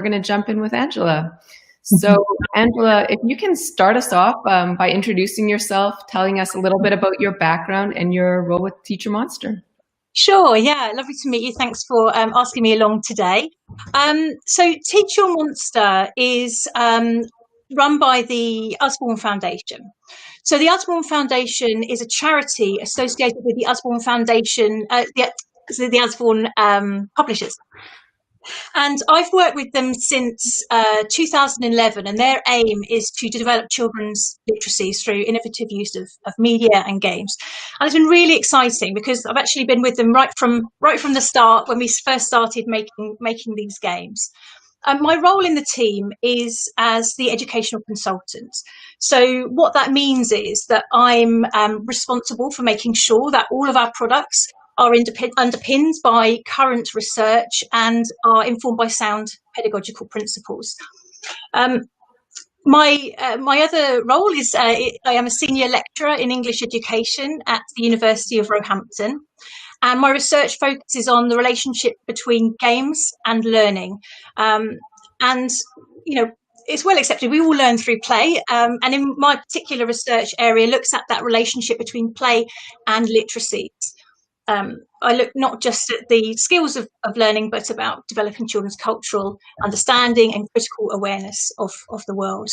going to jump in with Angela. So Angela, if you can start us off by introducing yourself, telling us a little bit about your background and your role with Teacher Monster. Sure, yeah, lovely to meet you. Thanks for asking me along today. So Teach Your Monster is run by the Usborne Foundation. So the Usborne Foundation is a charity associated with the Usborne Foundation, the Usborne publishers. And I've worked with them since 2011, and their aim is to develop children's literacies through innovative use of media and games. And it's been really exciting because I've actually been with them right from the start when we first started making these games. My role in the team is as the educational consultant. So what that means is that I'm responsible for making sure that all of our products are underpinned by current research and are informed by sound pedagogical principles. My other role is I am a senior lecturer in English education at the University of Roehampton, and my research focuses on the relationship between games and learning. And you know, it's well accepted we all learn through play, and in my particular research area looks at that relationship between play and literacies. I look not just at the skills of learning, but about developing children's cultural understanding and critical awareness of the world.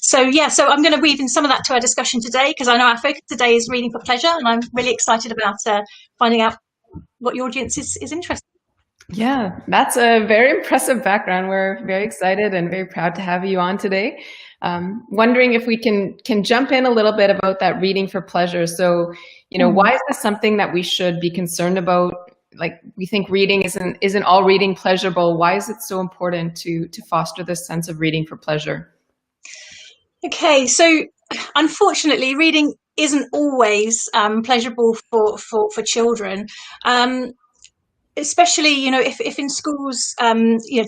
So I'm going to weave in some of that to our discussion today, because I know our focus today is reading for pleasure, and I'm really excited about finding out what your audience is interested in. Yeah, that's a very impressive background. We're very excited and very proud to have you on today. Wondering if we can jump in a little bit about that reading for pleasure. So, why is this something that we should be concerned about? Like, we think reading isn't all reading pleasurable. Why is it so important to foster this sense of reading for pleasure? Okay, so unfortunately, reading isn't always pleasurable for children. Especially, if in schools,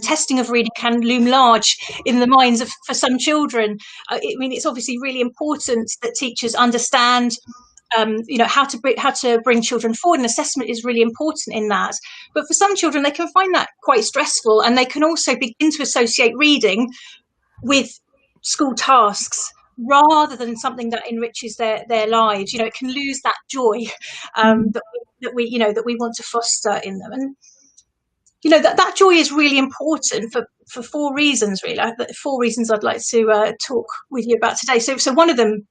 testing of reading can loom large in the minds for some children. It's obviously really important that teachers understand, how to bring children forward, and assessment is really important in that. But for some children, they can find that quite stressful, and they can also begin to associate reading with school tasks rather than something that enriches their lives. It can lose that joy that we want to foster in them. And that joy is really important for four reasons, really. 4 reasons I'd like to talk with you about today. So one of them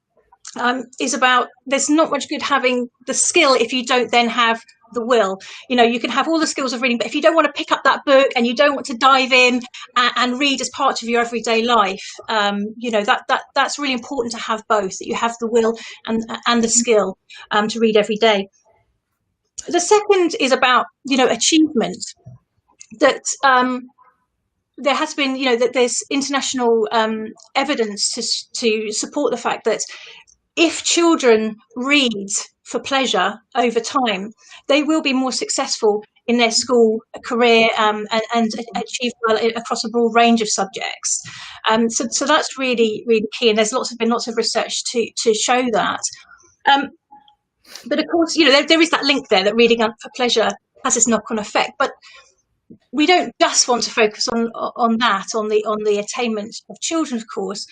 is about, there's not much good having the skill if you don't then have the will. You can have all the skills of reading, but if you don't want to pick up that book and you don't want to dive in and read as part of your everyday life, that's really important to have both, that you have the will and the skill to read every day. The second is about, achievement. That there has been, that there's international evidence to support the fact that if children read for pleasure over time, they will be more successful in their school career and achieve well across a broad range of subjects. So that's really, really key, and there's been lots of research to show that. But of course, there is that link there that reading for pleasure has this knock-on effect. But we don't just want to focus on the attainment of children, of course,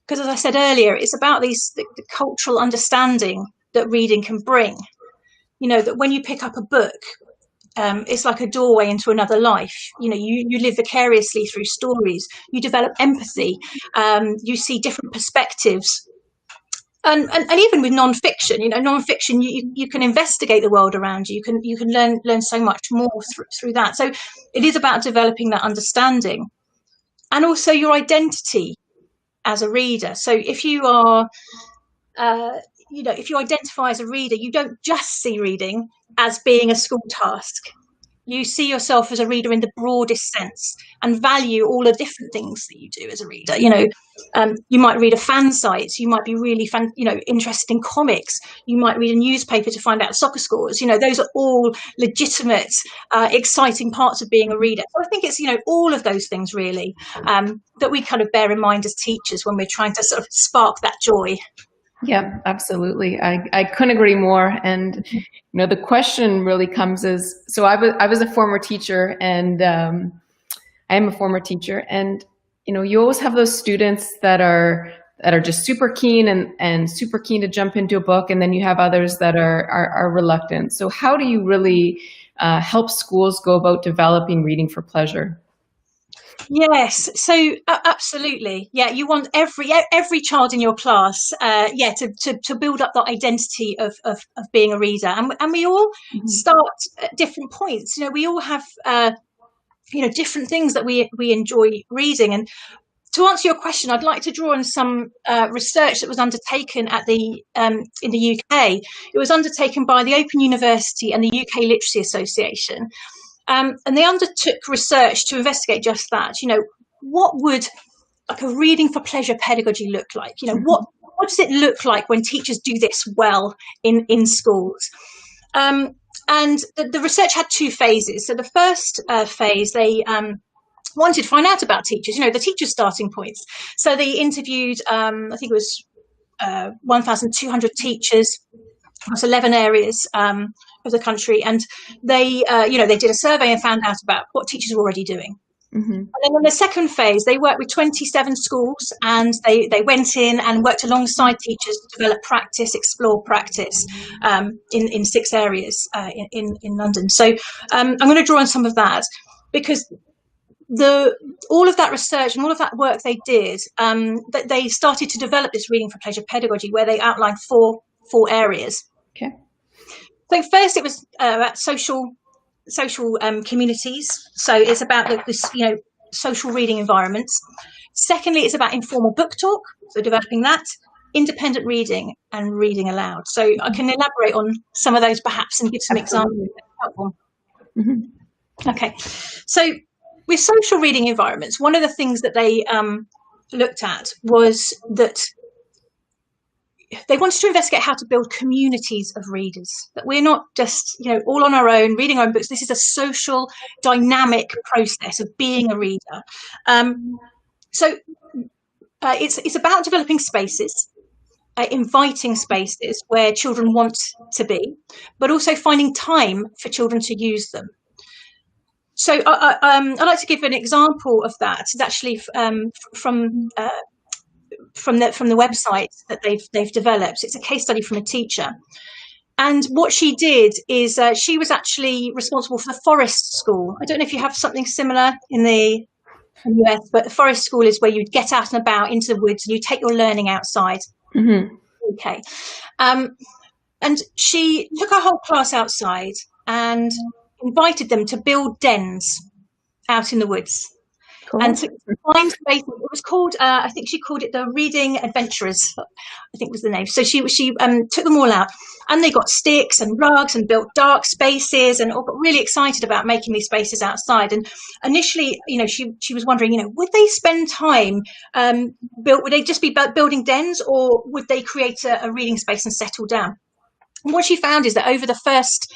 because as I said earlier, it's about the cultural understanding that reading can bring. That when you pick up a book, it's like a doorway into another life. You live vicariously through stories. You develop empathy. You see different perspectives. And even with non-fiction, non-fiction, you can investigate the world around you. You can learn so much more through that. So it is about developing that understanding, and also your identity as a reader. So if you are, if you identify as a reader, you don't just see reading as being a school task. You see yourself as a reader in the broadest sense and value all the different things that you do as a reader. You might read a fan site. You might be really interested in comics. You might read a newspaper to find out soccer scores. Those are all legitimate, exciting parts of being a reader. So I think it's, all of those things really that we kind of bear in mind as teachers when we're trying to sort of spark that joy. Yeah, absolutely. I couldn't agree more. And, the question really comes as, so I was a former teacher, and I am a former teacher, and you always have those students that are just super keen and super keen to jump into a book, and then you have others that are reluctant. So how do you really help schools go about developing reading for pleasure? Yes, so absolutely, yeah. You want every child in your class, to build up that identity of being a reader, and we all start at different points. We all have different things that we enjoy reading. And to answer your question, I'd like to draw on some research that was undertaken at the in the UK. It was undertaken by the Open University and the UK Literacy Association. And they undertook research to investigate just that. What would like a reading for pleasure pedagogy look like? What does it look like when teachers do this well in schools? And the research had two phases. So the first phase, they wanted to find out about teachers, the teachers' starting points. So they interviewed, I think it was 1,200 teachers across 11 areas of the country, and they did a survey and found out about what teachers were already doing. And then in the second phase, they worked with 27 schools, and they went in and worked alongside teachers to develop practice, explore practice in 6 areas in London. So I'm going to draw on some of that, because all of that research and all of that work they did, that they started to develop this reading for pleasure pedagogy, where they outlined four areas. Okay. So first, it was about social communities. So it's about this social reading environments. Secondly, it's about informal book talk, so developing that, independent reading, and reading aloud. So I can elaborate on some of those perhaps and give some examples. Okay, so with social reading environments, one of the things that they looked at was that they wanted to investigate how to build communities of readers, that we're not just all on our own reading our own books. This is a social dynamic process of being a reader. So it's about developing spaces, inviting spaces where children want to be, but also finding time for children to use them. So I'd like to give an example of that. It's actually from the website that they've developed. It's a case study from a teacher, and what she did is she was actually responsible for the Forest School. I don't know if you have something similar in the US, but the Forest School is where you get out and about into the woods and you take your learning outside. Okay, and she took her whole class outside and invited them to build dens out in the woods. Cool. And to find space, it was called, I think she called it the Reading Adventurers, I think was the name. So she took them all out, and they got sticks and rugs and built dark spaces, and all got really excited about making these spaces outside. And initially, she was wondering, would they spend time, would they just be building dens, or would they create a reading space and settle down? And what she found is that over the first,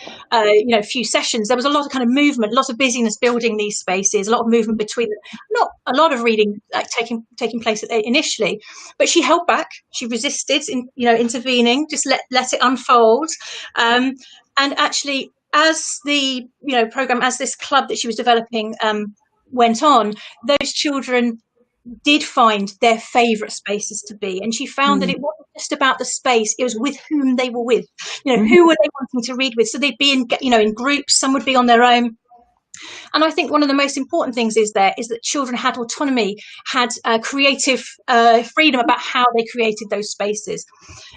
few sessions, there was a lot of kind of movement, lots of busyness building these spaces, a lot of movement between them. Not a lot of reading taking place initially, but she held back. She resisted, intervening, just let it unfold. And actually, as the program, as this club that she was developing went on, those children did find their favourite spaces to be, and she found that it wasn't just about the space, it was with whom they were with, who were they wanting to read with. So they'd be in groups, some would be on their own. And I think one of the most important things is that children had autonomy, had creative freedom about how they created those spaces.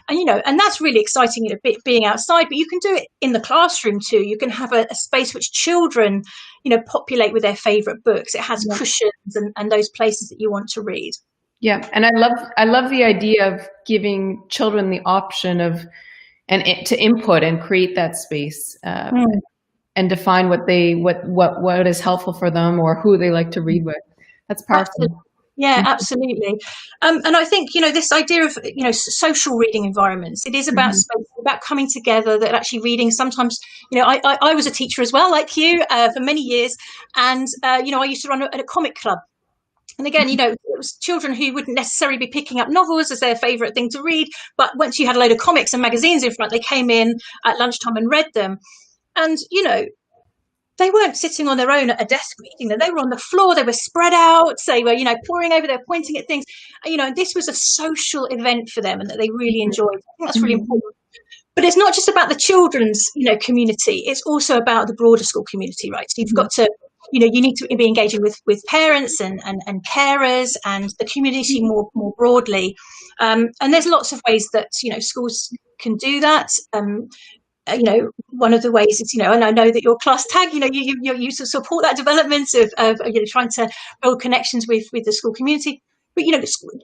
And, and that's really exciting, being outside, but you can do it in the classroom too. You can have a space which children, populate with their favorite books. It has cushions and those places that you want to read. Yeah. And I love the idea of giving children the option of, to input and create that space. And define what is helpful for them or who they like to read with. That's powerful. Absolutely. Yeah, absolutely. And I think, this idea of, social reading environments, it is about space, about coming together, that actually reading sometimes, I was a teacher as well, like you, for many years. And, I used to run a comic club. And again, it was children who wouldn't necessarily be picking up novels as their favourite thing to read. But once you had a load of comics and magazines in front, they came in at lunchtime and read them. And, they weren't sitting on their own at a desk reading them. They were on the floor. They were spread out. They were, poring over. They were pointing at things. And this was a social event for them, and that they really enjoyed. I think that's really important. But it's not just about the children's, community. It's also about the broader school community, right? So you've got to, you need to be engaging with parents and carers and the community more broadly. And there's lots of ways that, schools can do that. One of the ways is, and I know that your class tag, you support that development of trying to build connections with the school community. But,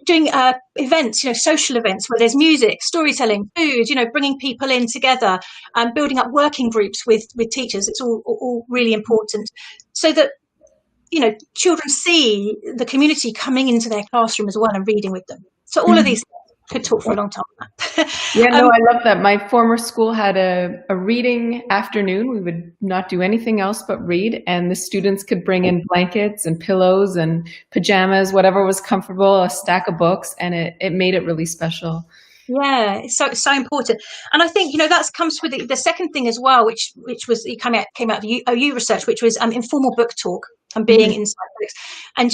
doing events, social events where there's music, storytelling, food, bringing people in together and building up working groups with teachers. It's all really important so that, children see the community coming into their classroom as well and reading with them. So all of these could talk for a long time. Yeah, no, I love that. My former school had a reading afternoon. We would not do anything else but read, and the students could bring in blankets and pillows and pajamas, whatever was comfortable, a stack of books, and it made it really special. Yeah, it's so important. And I think, that comes with the second thing as well, which was came out of OU research, which was informal book talk and being inside books. And,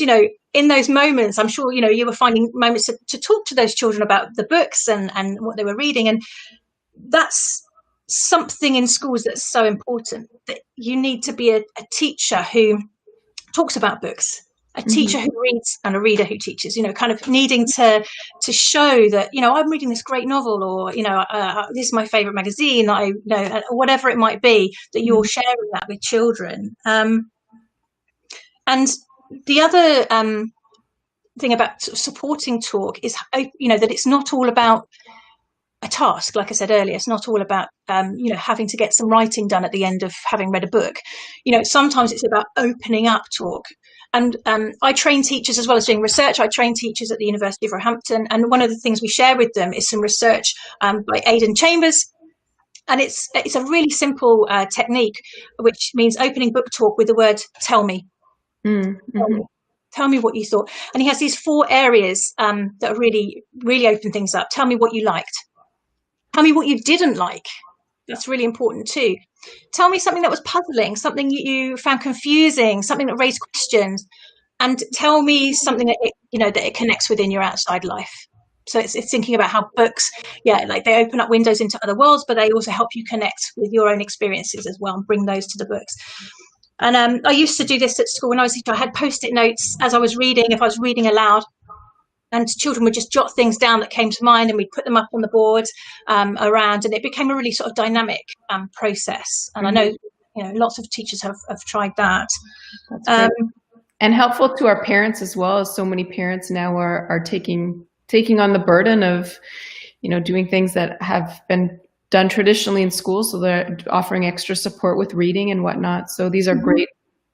in those moments, I'm sure, you were finding moments to talk to those children about the books and what they were reading. And that's something in schools that's so important, that you need to be a teacher who talks about books, a teacher who reads and a reader who teaches, kind of needing to show that, I'm reading this great novel, or, this is my favorite magazine, whatever it might be, that you're sharing that with children. And the other thing about supporting talk is, that it's not all about a task. Like I said earlier, it's not all about, having to get some writing done at the end of having read a book. Sometimes it's about opening up talk. And I train teachers as well as doing research. I train teachers at the University of Roehampton. And one of the things we share with them is some research by Aidan Chambers. And it's a really simple technique, which means opening book talk with the word "tell me." Tell me what you thought. And he has these 4 areas that really, really open things up. Tell me what you liked. Tell me what you didn't like. That's really important too. Tell me something that was puzzling, something you found confusing, something that raised questions. And tell me something that it connects within your outside life. So it's thinking about how books, they open up windows into other worlds, but they also help you connect with your own experiences as well and bring those to the books. And I used to do this at school when I was a teacher. I had Post-it notes as I was reading, if I was reading aloud, and children would just jot things down that came to mind, and we'd put them up on the board around, and it became a really sort of dynamic process. And I know, lots of teachers have tried that. And helpful to our parents as well, as so many parents now are taking on the burden of, doing things that have been done traditionally in school, so they're offering extra support with reading and whatnot. So these are great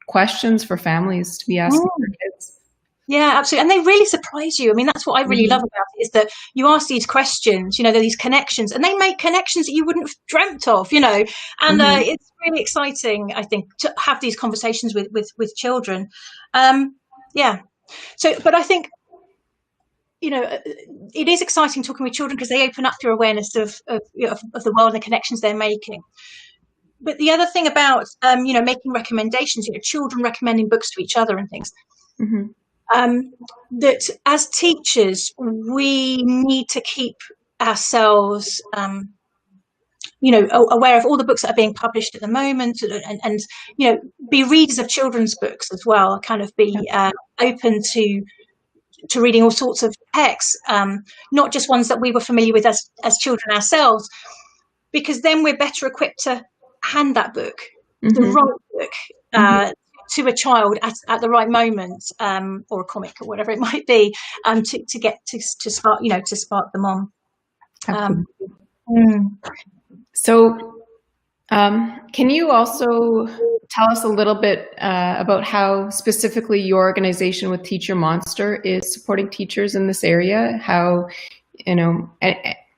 questions for families to be asking their kids. Yeah, absolutely. And they really surprise you. I mean, that's what I really love about it, is that you ask these questions, there are these connections, and they make connections that you wouldn't have dreamt of, and it's really exciting, I think, to have these conversations with children. So, but I think, it is exciting talking with children because they open up your awareness of the world and the connections they're making. But the other thing about, making recommendations, children recommending books to each other and things, that as teachers, we need to keep ourselves, aware of all the books that are being published at the moment, and be readers of children's books as well, kind of be open to reading all sorts of texts, not just ones that we were familiar with as children ourselves, because then we're better equipped to hand that book, the right book, to a child at the right moment, or a comic or whatever it might be, to get to spark them on. So can you also tell us a little bit about how specifically your organization with Teacher Monster is supporting teachers in this area? How,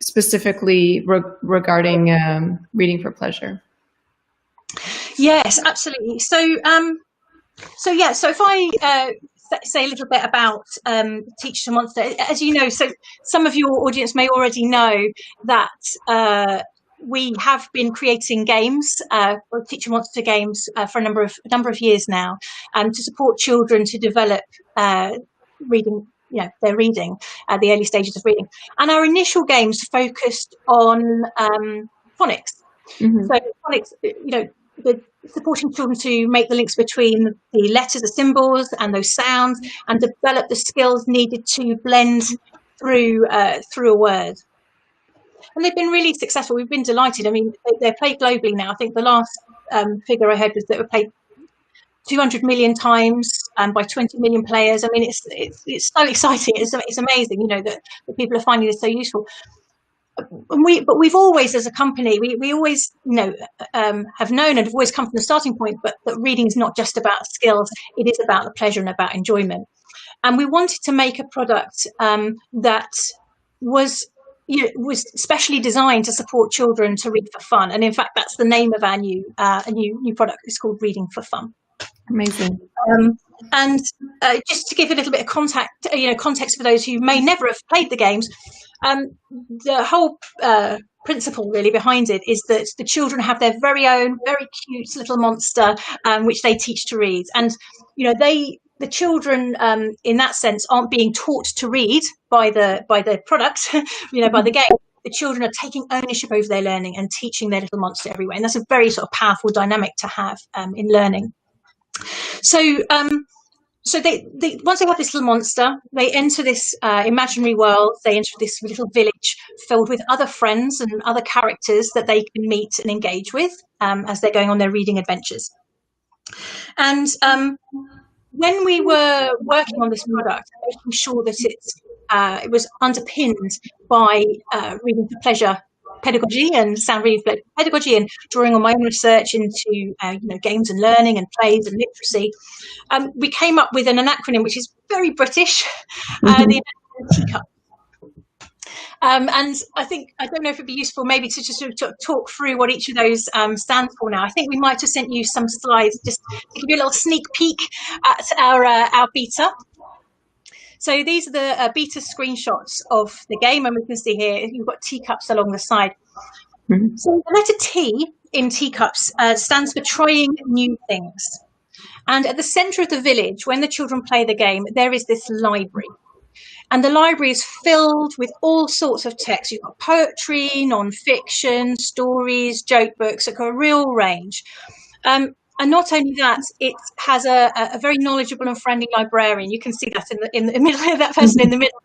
specifically regarding reading for pleasure? Yes, absolutely. So if I say a little bit about Teacher Monster, as you know, so some of your audience may already know that we have been creating games, Teacher Monster games, for a number of years now, to support children to develop reading, their reading at the early stages of reading. And our initial games focused on phonics. Mm-hmm. So phonics, supporting children to make the links between the letters, the symbols, and those sounds, and develop the skills needed to blend through a word. And they've been really successful. We've been delighted. I mean, they're played globally now. I think the last figure I heard was that they were played 200 million times by 20 million players. I mean, it's so exciting. It's amazing, that people are finding this so useful. But we've always, as a company, we always have known and have always come from the starting point, but that reading is not just about skills. It is about the pleasure and about enjoyment. And we wanted to make a product that was specially designed to support children to read for fun. And in fact, that's the name of our new product. It's called Reading for Fun. Amazing. And just to give a little bit of context for those who may never have played the games, the whole principle really behind it is that the children have their very own very cute little monster which they teach to read. And the children in that sense aren't being taught to read by the product, by the game. The children are taking ownership over their learning and teaching their little monster everywhere. And that's a very sort of powerful dynamic to have in learning. So they once they have this little monster, they enter this imaginary world. They enter this little village filled with other friends and other characters that they can meet and engage with as they're going on their reading adventures. And when we were working on this product, making sure that it was underpinned by reading for pleasure pedagogy and sound reading for pedagogy, and drawing on my own research into games and learning and plays and literacy, we came up with an acronym which is very British, the TEACUP. And I don't know if it'd be useful maybe to just sort of talk through what each of those stands for now. I think we might have sent you some slides just to give you a little sneak peek at our beta. So these are the beta screenshots of the game, and we can see here you've got teacups along the side. Mm-hmm. So the letter T in teacups stands for trying new things. And at the centre of the village, when the children play the game, there is this library. And the library is filled with all sorts of text. You've got poetry, non-fiction, stories, joke books, like a real range. And not only that, it has a very knowledgeable and friendly librarian. You can see that in the middle of that person in the middle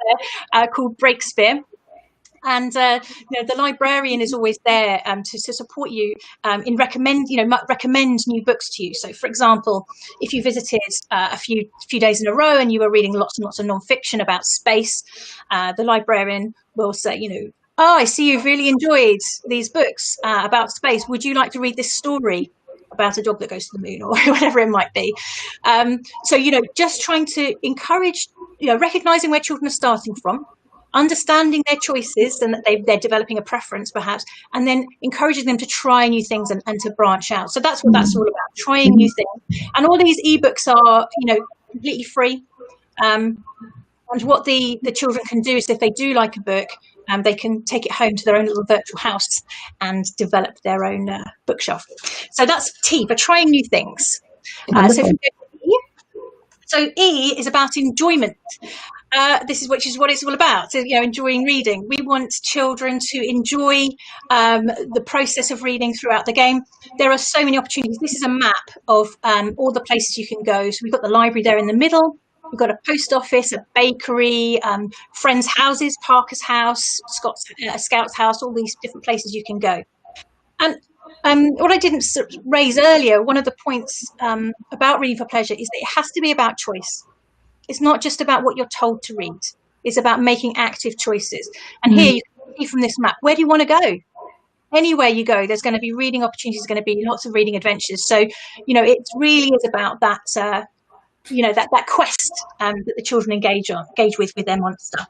there, called Breakspear. And the librarian is always there to support you in recommend new books to you. So, for example, if you visited a few days in a row and you were reading lots and lots of non-fiction about space, the librarian will say, oh, I see you've really enjoyed these books about space. Would you like to read this story about a dog that goes to the moon, or whatever it might be? So, just trying to encourage, recognizing where children are starting from, understanding their choices and that they're developing a preference perhaps, and then encouraging them to try new things and to branch out. So that's what that's all about, trying new things. And all these ebooks are, completely free. And what the children can do is, if they do like a book, they can take it home to their own little virtual house and develop their own bookshelf. So that's T for trying new things. So E is about enjoyment. Which is what it's all about. So, enjoying reading. We want children to enjoy the process of reading throughout the game. There are so many opportunities. This is a map of all the places you can go. So we've got the library there in the middle. We've got a post office, a bakery, friends' houses, Parker's house, Scout's house, all these different places you can go. And what I didn't raise earlier, one of the points about reading for pleasure is that it has to be about choice. It's not just about what you're told to read. It's about making active choices. And here you can see from this map, where do you want to go? Anywhere you go, there's going to be reading opportunities, going to be lots of reading adventures. So, it really is about that, that quest that the children engage with their monster.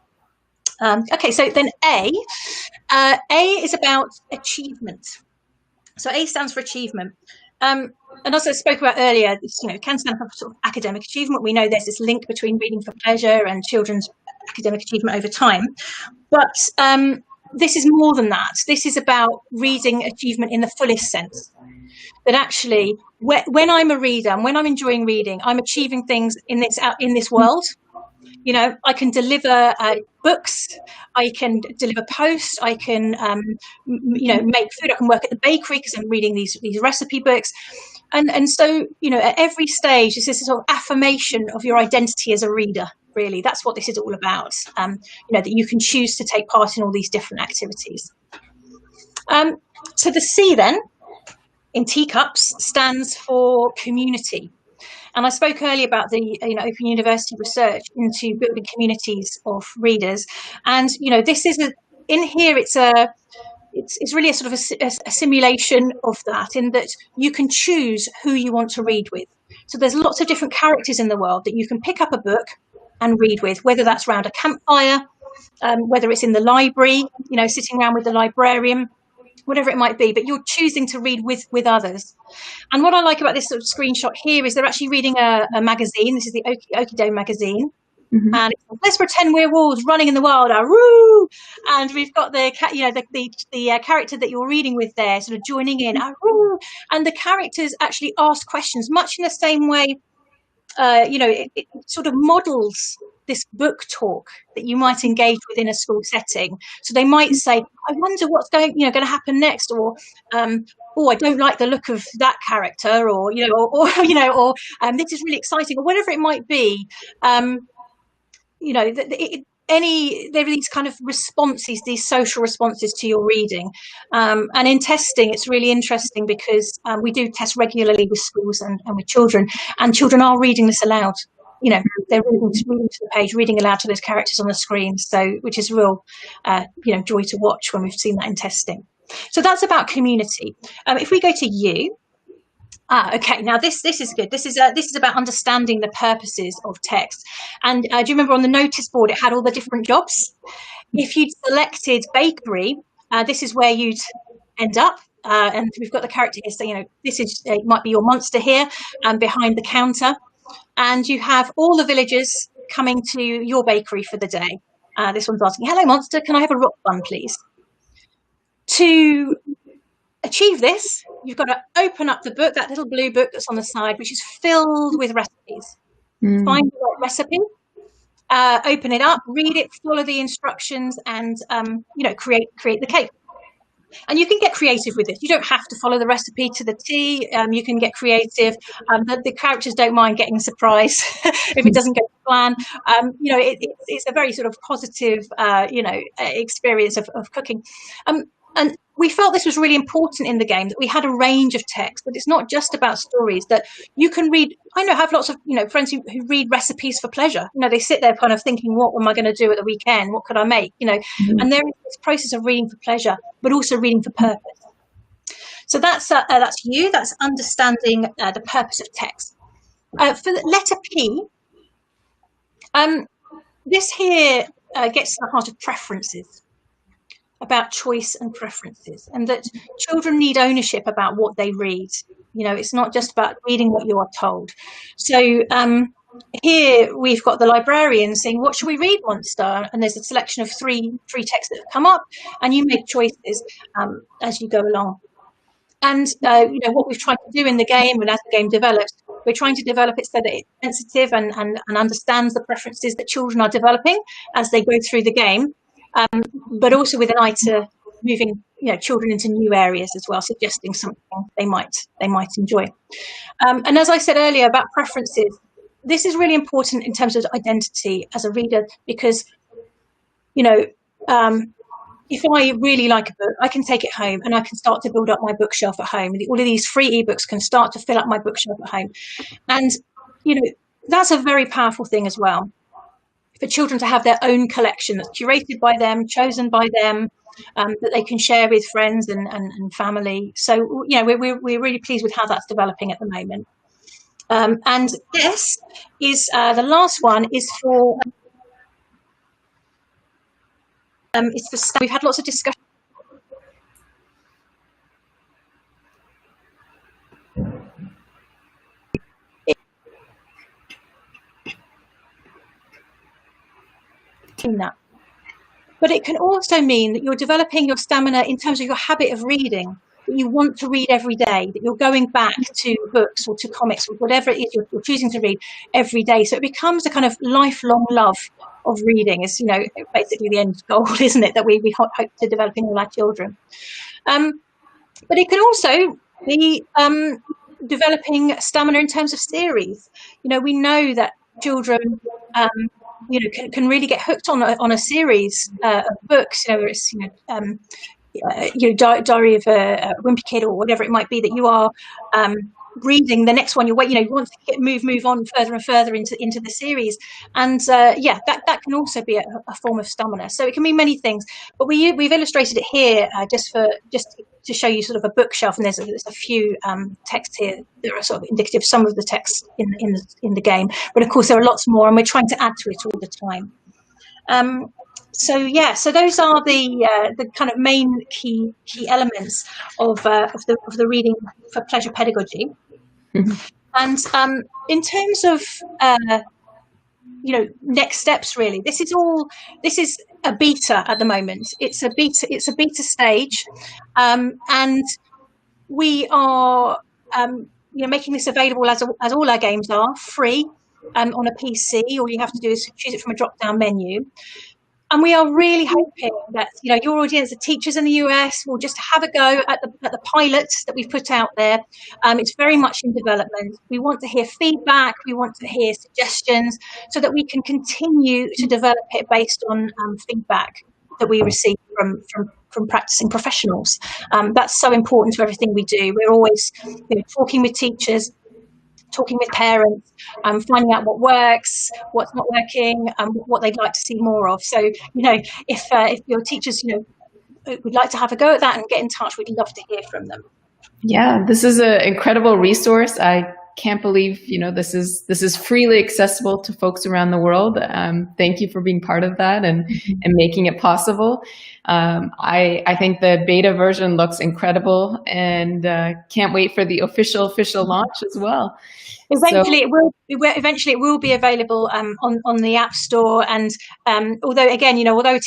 Okay, so then A is about achievement. So A stands for achievement. And as I spoke about earlier, it can stand for sort of academic achievement. We know there's this link between reading for pleasure and children's academic achievement over time. But this is more than that. This is about reading achievement in the fullest sense. That actually, when I'm a reader and when I'm enjoying reading, I'm achieving things in this world. You know, I can deliver books, I can deliver posts, I can, you know, make food. I can work at the bakery because I'm reading these recipe books, and so, you know, at every stage, this is a sort of affirmation of your identity as a reader. Really, that's what this is all about. You know, that you can choose to take part in all these different activities. So the C then in teacups stands for community. And I spoke earlier about the Open University research into building communities of readers, and this is in here. It's really a sort of a simulation of that, in that you can choose who you want to read with. So there's lots of different characters in the world that you can pick up a book and read with, whether that's around a campfire, whether it's in the library, sitting around with the librarian, whatever it might be, but you're choosing to read with others. And what I like about this sort of screenshot here is they're actually reading a magazine. This is the Okie magazine. Mm-hmm. And let's pretend we're wolves running in the wild. Aroo! And we've got the character that you're reading with there, sort of joining in. Aroo! And the characters actually ask questions, much in the same way. It sort of models this book talk that you might engage with in a school setting. So they might say, "I wonder what's going to happen next," or "Oh, I don't like the look of that character," or "This is really exciting," or whatever it might be. There are these kind of responses, these social responses to your reading. And in testing, it's really interesting because we do test regularly with schools and with children, and children are reading this aloud. They're reading to the page, reading aloud to those characters on the screen. So, which is real, joy to watch when we've seen that in testing. So that's about community. If we go to you. Okay. Now this is good. This is about understanding the purposes of text. And do you remember on the notice board it had all the different jobs? If you'd selected bakery, this is where you'd end up. And we've got the character here. So this is it might be your monster here, behind the counter, and you have all the villagers coming to your bakery for the day. This one's asking, "Hello, monster. Can I have a rock bun, please?" To achieve this, you've got to open up the book, that little blue book that's on the side, which is filled with recipes. Find the right recipe, open it up, read it, follow the instructions, and create the cake. And you can get creative with this. You don't have to follow the recipe to the T. You can get creative. The characters don't mind getting a surprise if it doesn't go to plan. It's a very sort of positive, experience of cooking. And we felt this was really important in the game, that we had a range of text, that it's not just about stories, that you can read. I have lots of, friends who read recipes for pleasure. They sit there kind of thinking, what am I going to do at the weekend? What could I make? And there is this process of reading for pleasure, but also reading for purpose. So that's you. That's understanding the purpose of text. For the letter P, this here gets to the heart of preferences, about choice and preferences, and that children need ownership about what they read. It's not just about reading what you are told. So here we've got the librarian saying, "What should we read, monster?" And there's a selection of three texts that have come up, and you make choices as you go along. And what we've tried to do in the game, and as the game develops, we're trying to develop it so that it's sensitive and understands the preferences that children are developing as they go through the game. But also with an eye to moving, children into new areas as well, suggesting something they might enjoy. And as I said earlier about preferences, this is really important in terms of identity as a reader, because, if I really like a book, I can take it home and I can start to build up my bookshelf at home. All of these free ebooks can start to fill up my bookshelf at home. And, that's a very powerful thing as well, for children to have their own collection that's curated by them, chosen by them, that they can share with friends and family. So, we're really pleased with how that's developing at the moment. And this is the last one is for. We've had lots of discussion. In that. But it can also mean that you're developing your stamina in terms of your habit of reading, that you want to read every day, that you're going back to books or to comics or whatever it is you're choosing to read every day. So it becomes a kind of lifelong love of reading. Is, you know, basically the end goal, isn't it, that we hope to develop in all our children. But it can also be developing stamina in terms of series. You know, we know that children you know, can really get hooked on a series of books. You know, whether it's Diary of a Wimpy Kid or whatever it might be that you are reading. The next one you want to move on further and further into the series, and that can also be a form of stamina. So it can mean many things, but we've illustrated it here just to show you sort of a bookshelf, and there's a few texts here that are sort of indicative of some of the texts in the game, but of course there are lots more, and we're trying to add to it all the time. So those are the kind of main key elements of the reading for pleasure pedagogy. Mm-hmm. And in terms of next steps, really, this is a beta at the moment. It's a beta stage, and we are making this available as all our games are, free on a PC. All you have to do is choose it from a drop-down menu. And we are really hoping that your audience, the teachers in the US, will just have a go at the pilots that we've put out there. It's very much in development. We want to hear feedback. We want to hear suggestions so that we can continue to develop it based on feedback that we receive from practicing professionals. That's so important to everything we do. We're always talking with teachers, talking with parents, finding out what works, what's not working, what they'd like to see more of. So, if your teachers, would like to have a go at that and get in touch, we'd love to hear from them. Yeah, this is an incredible resource. I can't believe, this is freely accessible to folks around the world. Thank you for being part of that and making it possible. I think the beta version looks incredible, and can't wait for the official launch as well. Eventually it will be available on the App Store, and although it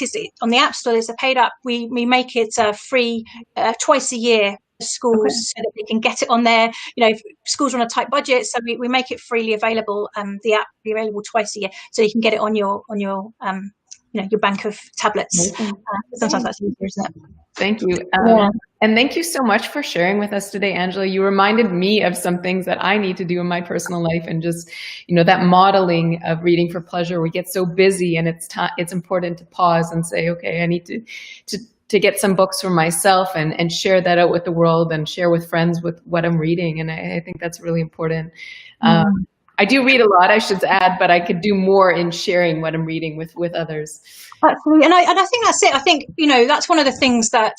is on the App Store, it's a paid app. We make it free twice a year for schools, so that they can get it on there. If schools are on a tight budget, so we make it freely available. The app will be available twice a year, so you can get it on your your bank of tablets. Sometimes that's easier, isn't it? Thank you. And thank you so much for sharing with us today, Angela. You reminded me of some things that I need to do in my personal life, and just, that modeling of reading for pleasure. We get so busy, and it's important to pause and say, okay, I need to get some books for myself and share that out with the world and share with friends with what I'm reading. And I think that's really important. I do read a lot, I should add, but I could do more in sharing what I'm reading with others. Absolutely. And I think that's it. I think, that's one of the things that,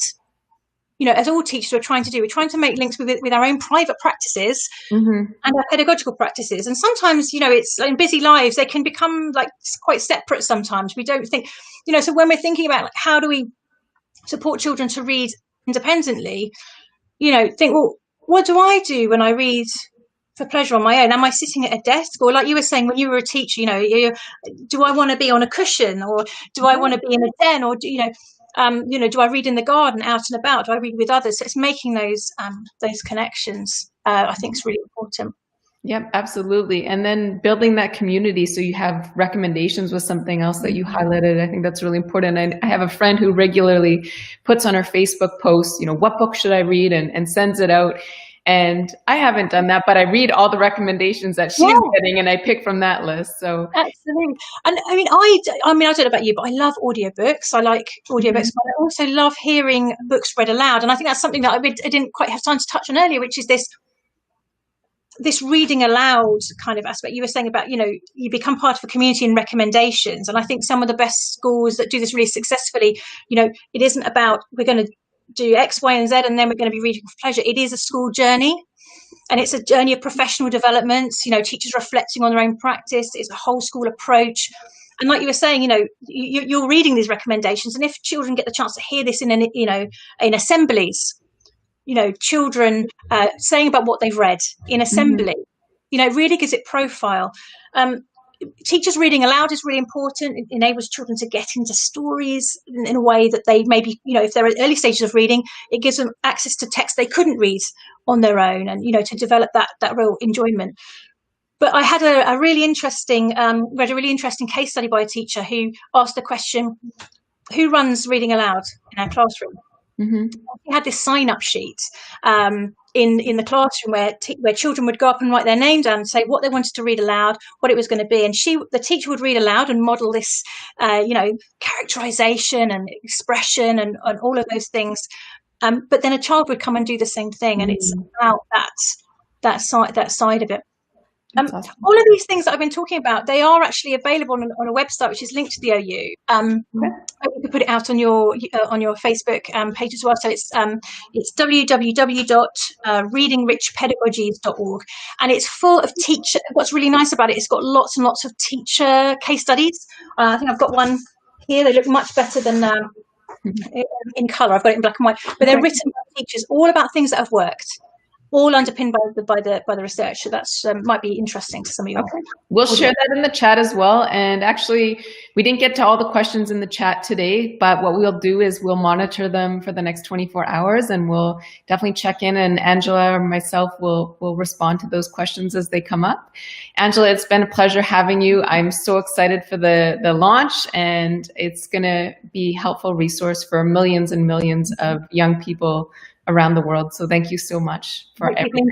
as all teachers are trying to do. We're trying to make links with our own private practices and our pedagogical practices. And sometimes, it's in busy lives, they can become quite separate sometimes. We don't think, so when we're thinking about how do we support children to read independently, think, well, what do I do when I read for pleasure on my own? Am I sitting at a desk, or like you were saying when you were a teacher, do I want to be on a cushion, or do I want to be in a den, or do I read in the garden, out and about? Do I read with others? So it's making those connections. I think is really important. Yep, absolutely. And then building that community, so you have recommendations with something else that you highlighted. I think that's really important. I have a friend who regularly puts on her Facebook posts, what book should I read, and sends it out. And I haven't done that, but I read all the recommendations that she's getting, and I pick from that list. So absolutely. And I mean, I don't know about you, but I love audiobooks. I like audiobooks, but I also love hearing books read aloud. And I think that's something that I didn't quite have time to touch on earlier, which is this reading aloud kind of aspect. You were saying about, you become part of a community and recommendations. And I think some of the best schools that do this really successfully, it isn't about we're going to do X, Y, and Z, and then we're going to be reading for pleasure. It is a school journey, and it's a journey of professional development. Teachers reflecting on their own practice. It's a whole school approach. And like you were saying, you're reading these recommendations, and if children get the chance to hear this in assemblies, children saying about what they've read in assembly, it really gives it profile. teachers reading aloud is really important. It enables children to get into stories in a way that they maybe, if they're at early stages of reading, it gives them access to text they couldn't read on their own, and to develop that real enjoyment. But I had a really interesting case study by a teacher who asked the question, who runs reading aloud in our classroom? Mm-hmm. We had this sign-up sheet in the classroom where children would go up and write their name down and say what they wanted to read aloud, what it was going to be, and the teacher would read aloud and model this, characterization and expression and all of those things. But then a child would come and do the same thing, and it's about that side of it. Awesome. All of these things that I've been talking about, they are actually available on a website which is linked to the OU. You can put it out on your Facebook page as well. So it's www.readingrichpedagogies.org, and it's full of teacher. What's really nice about it, it's got lots and lots of teacher case studies. I think I've got one here. They look much better than in colour. I've got it in black and white, but they're written by teachers, all about things that have worked, all underpinned by the research. So that's might be interesting to some of you. Okay. We'll share that in the chat as well. And actually, we didn't get to all the questions in the chat today, but what we'll do is we'll monitor them for the next 24 hours, and we'll definitely check in, and Angela or myself will respond to those questions as they come up. Angela, it's been a pleasure having you. I'm so excited for the launch, and it's going to be a helpful resource for millions and millions of young people around the world. So thank you so much for everything.